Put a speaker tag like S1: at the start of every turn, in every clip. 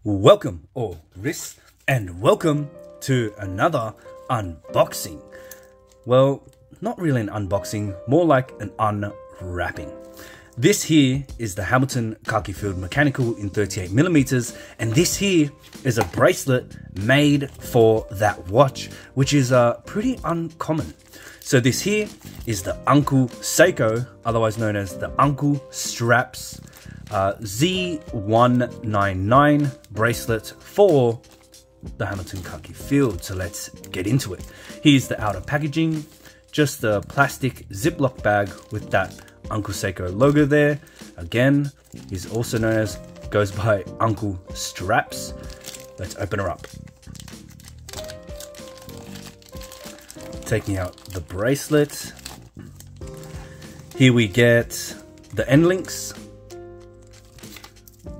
S1: Welcome, or Riss, and welcome to another unboxing. Well, not really an unboxing, more like an unwrapping. This here is the Hamilton Khaki Field Mechanical in 38mm, and this here is a bracelet made for that watch, which is pretty uncommon. So this here is the Uncle Seiko, otherwise known as the Uncle Straps, Z199 bracelet for the Hamilton Khaki Field. So let's get into it. Here's the outer packaging, just a plastic Ziploc bag with that Uncle Seiko logo there. Again, he's also known as, goes by Uncle Straps. Let's open her up. Taking out the bracelet. Here we get the end links,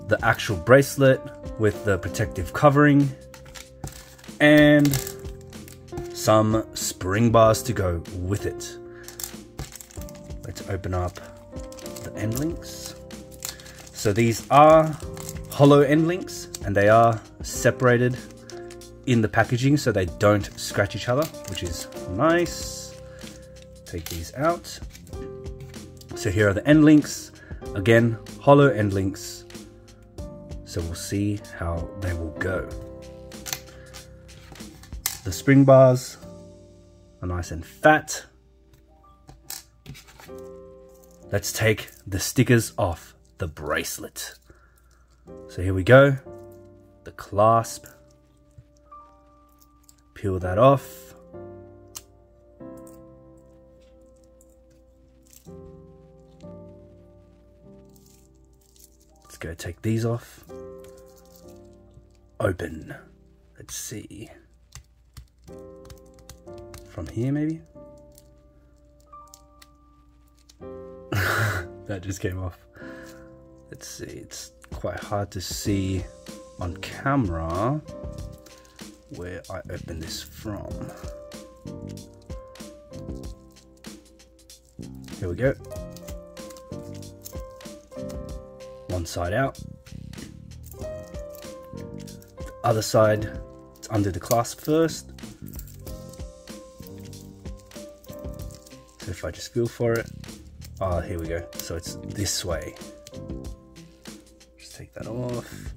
S1: the actual bracelet with the protective covering, and some spring bars to go with it. Let's open up the end links. So these are hollow end links, and they are separated in the packaging so they don't scratch each other, which is nice. Take these out. So here are the end links. Again, hollow end links. So we'll see how they will go. The spring bars are nice and fat. Let's take the stickers off the bracelet. So here we go. The clasp. Peel that off. Let's go take these off. Open. Let's see. From here maybe? That just came off. Let's see, it's quite hard to see on camera where I open this from. Here we go. One side out. The other side, it's under the clasp first. So if I just feel for it, oh, here we go. So it's this way. Just take that off.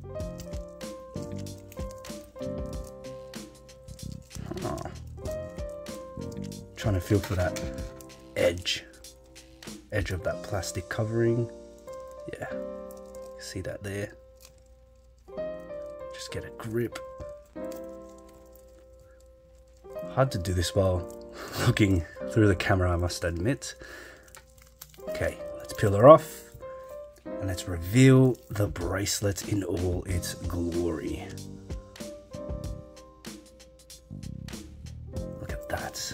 S1: Oh. Trying to feel for that edge of that plastic covering. Yeah, see that there? Just get a grip. Hard to do this while looking through the camera, I must admit. Okay, let's peel her off and let's reveal the bracelet in all its glory. Look at that.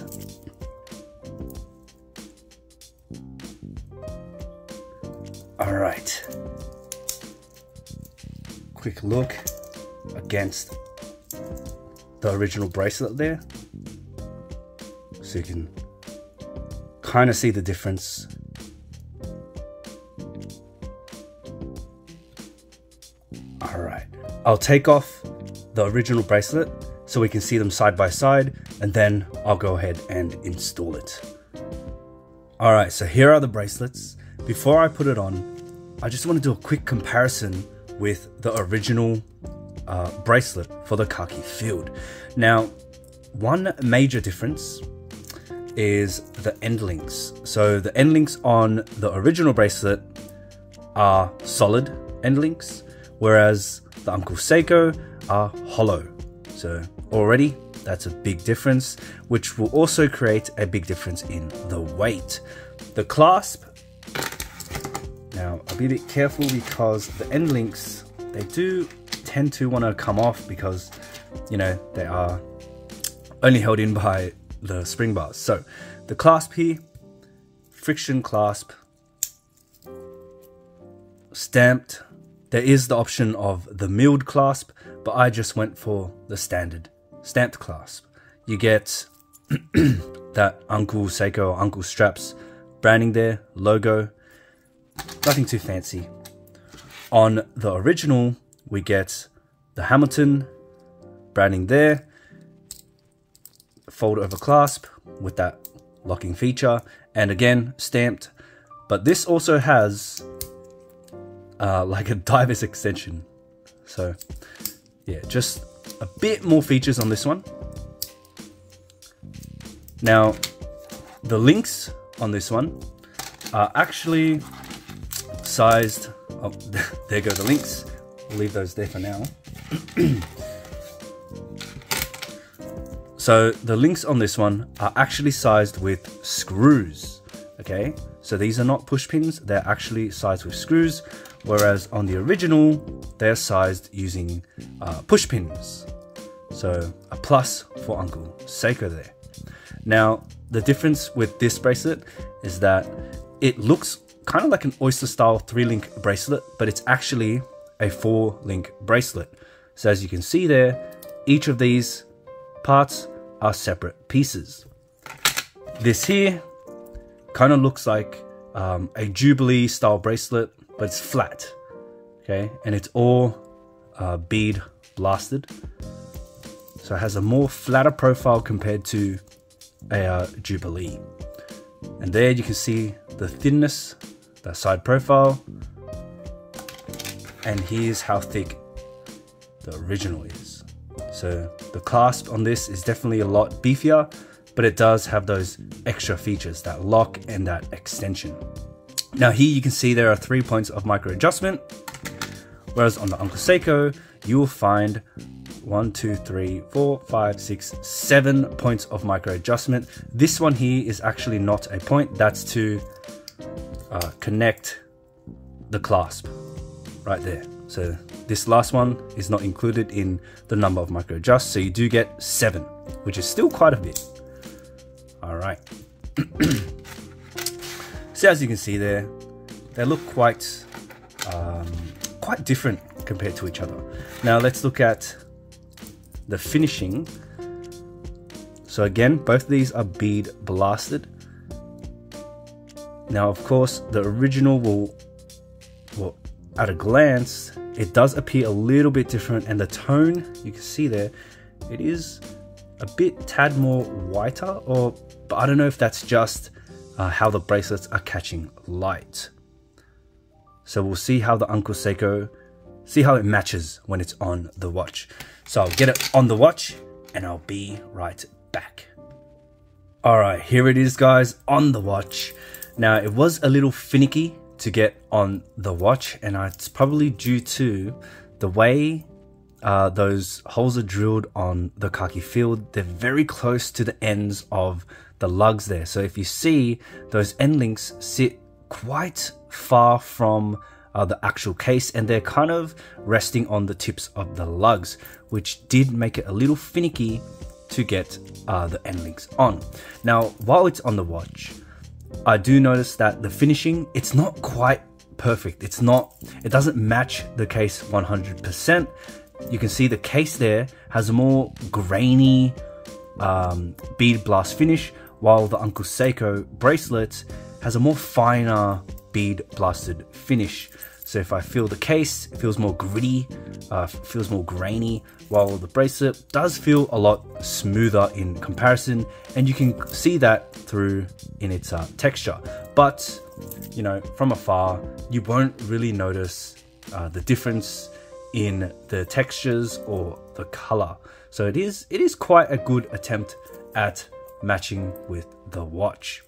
S1: All right. Quick look against the original bracelet there. So you can kind of see the difference. Alright, I'll take off the original bracelet so we can see them side by side, and then I'll go ahead and install it. Alright, so here are the bracelets. Before I put it on, I just want to do a quick comparison with the original bracelet for the Khaki Field. Now, one major difference is the end links. So the end links on the original bracelet are solid end links, whereas the Uncle Seiko are hollow. So already that's a big difference, which will also create a big difference in the weight. The clasp, now I'll be a bit careful because the end links, they do tend to want to come off because, you know, they are only held in by the spring bars. So the clasp here, friction clasp, stamped. There is the option of the milled clasp, but I just went for the standard stamped clasp. You get that Uncle Seiko or Uncle Straps branding there, logo, nothing too fancy. On the original, we get the Hamilton branding there, fold over clasp with that locking feature, and again stamped. But this also has like a diver's extension, so yeah, just a bit more features on this one. Now the links on this one are actually sized, oh, there go the links, we'll leave those there for now. So the links on this one are actually sized with screws, okay? So these are not push pins, they're actually sized with screws, whereas on the original, they're sized using push pins. So a plus for Uncle Seiko there. Now, the difference with this bracelet is that it looks kind of like an oyster style 3-link bracelet, but it's actually a 4-link bracelet. So as you can see there, each of these parts are separate pieces. This here kind of looks like a Jubilee style bracelet, but it's flat, okay? And it's all bead blasted. So it has a more flatter profile compared to a Jubilee. And there you can see the thinness, that side profile. And here's how thick the original is. So the clasp on this is definitely a lot beefier, but it does have those extra features, that lock and that extension. Now here you can see there are 3 points of micro adjustment, whereas on the Uncle Seiko, you will find 1, 2, 3, 4, 5, 6, 7 points of micro adjustment. This one here is actually not a point, that's to connect the clasp right there. So this last one is not included in the number of micro adjusts, so you do get 7, which is still quite a bit. All right. So as you can see there, they look quite different compared to each other. Now let's look at the finishing. So again, both of these are bead blasted. Now of course, the original will at a glance, it does appear a little bit different, and the tone, you can see there, it is a bit tad more whiter, but I don't know if that's just how the bracelets are catching light. So we'll see how the Uncle Seiko, see how it matches when it's on the watch. So I'll get it on the watch and I'll be right back. All right, here it is guys, on the watch. Now it was a little finicky to get on the watch, and it's probably due to the way those holes are drilled on the khaki field. They're very close to the ends of the lugs there. So if you see, those end links sit quite far from the actual case, and they're kind of resting on the tips of the lugs, which did make it a little finicky to get the end links on. Now, while it's on the watch, I do notice that the finishing, it's not quite perfect. It doesn't match the case 100%. You can see the case there has a more grainy bead blast finish, while the Uncle Seiko bracelet has a more finer bead blasted finish. So if I feel the case, it feels more gritty, feels more grainy, while the bracelet does feel a lot smoother in comparison, and you can see that through in its texture. But, you know, from afar, you won't really notice the difference in the textures or the color. So it is quite a good attempt at matching with the watch.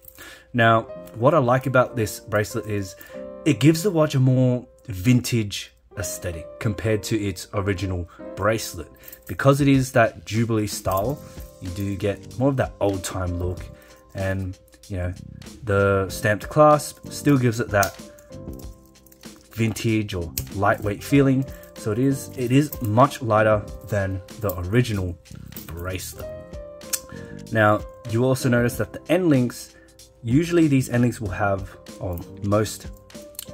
S1: Now, what I like about this bracelet is it gives the watch a more vintage aesthetic compared to its original bracelet. Because it is that Jubilee style, you do get more of that old time look, and you know, the stamped clasp still gives it that vintage or lightweight feeling. So it is much lighter than the original bracelet. Now, you also notice that the end links, usually these end links will have, or most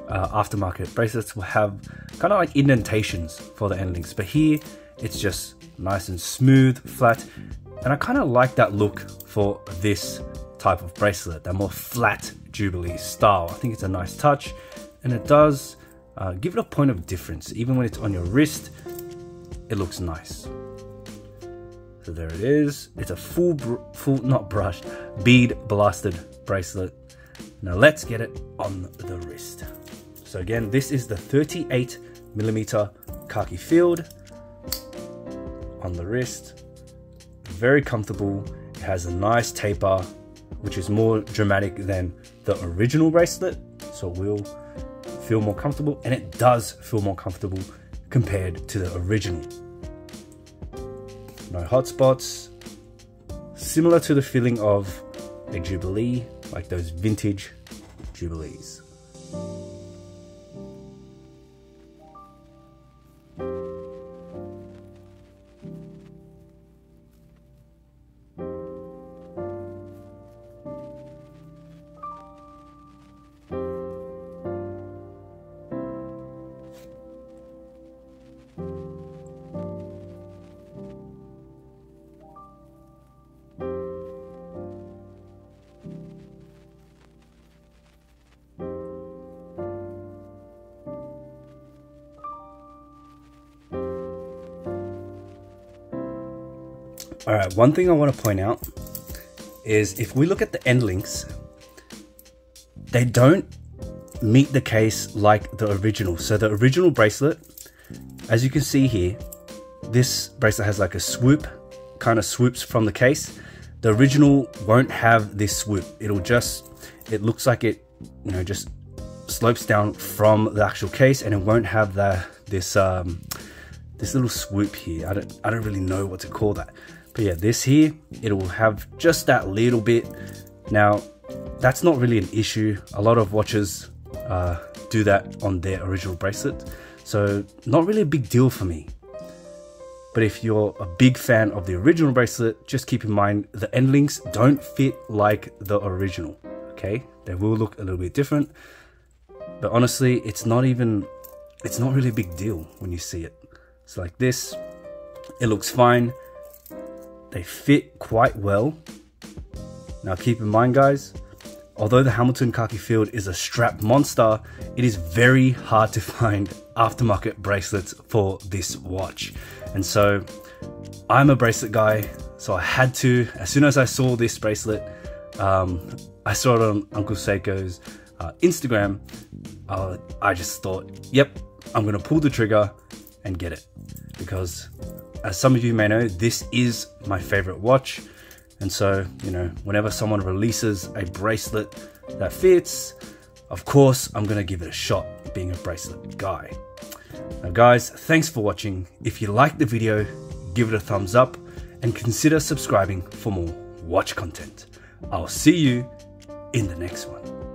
S1: aftermarket bracelets will have kind of like indentations for the end links, but here it's just nice and smooth, flat, and I kind of like that look for this type of bracelet, that more flat Jubilee style. I think it's a nice touch, and it does give it a point of difference. Even when it's on your wrist, it looks nice. So there it is. It's a not brushed, bead blasted bracelet. Now let's get it on the wrist. So again, this is the 38mm khaki field on the wrist. Very comfortable. It has a nice taper, which is more dramatic than the original bracelet, so it will feel more comfortable, and it does feel more comfortable compared to the original. No hot spots, similar to the feeling of a Jubilee, like those vintage Jubilees. All right, one thing I want to point out is if we look at the end links, they don't meet the case like the original. So the original bracelet, as you can see here, this bracelet has like a swoop, kind of swoops from the case. The original won't have this swoop. It looks like it, you know, just slopes down from the actual case, and it won't have this little swoop here. I don't really know what to call that. But yeah, this here, it will have just that little bit. Now, that's not really an issue. A lot of watches do that on their original bracelet, so not really a big deal for me. But if you're a big fan of the original bracelet, just keep in mind the end links don't fit like the original, okay? They will look a little bit different, but honestly, it's not really a big deal when you see it. It's like this, it looks fine. They fit quite well. Now keep in mind, guys, although the Hamilton Khaki Field is a strap monster, it is very hard to find aftermarket bracelets for this watch. And so I'm a bracelet guy, so I had to, as soon as I saw this bracelet, I saw it on Uncle Seiko's Instagram, I just thought, yep, I'm gonna pull the trigger and get it. Because as some of you may know, this is my favorite watch. And so, you know, whenever someone releases a bracelet that fits, of course, I'm gonna give it a shot, being a bracelet guy. Now guys, thanks for watching. If you liked the video, give it a thumbs up and consider subscribing for more watch content. I'll see you in the next one.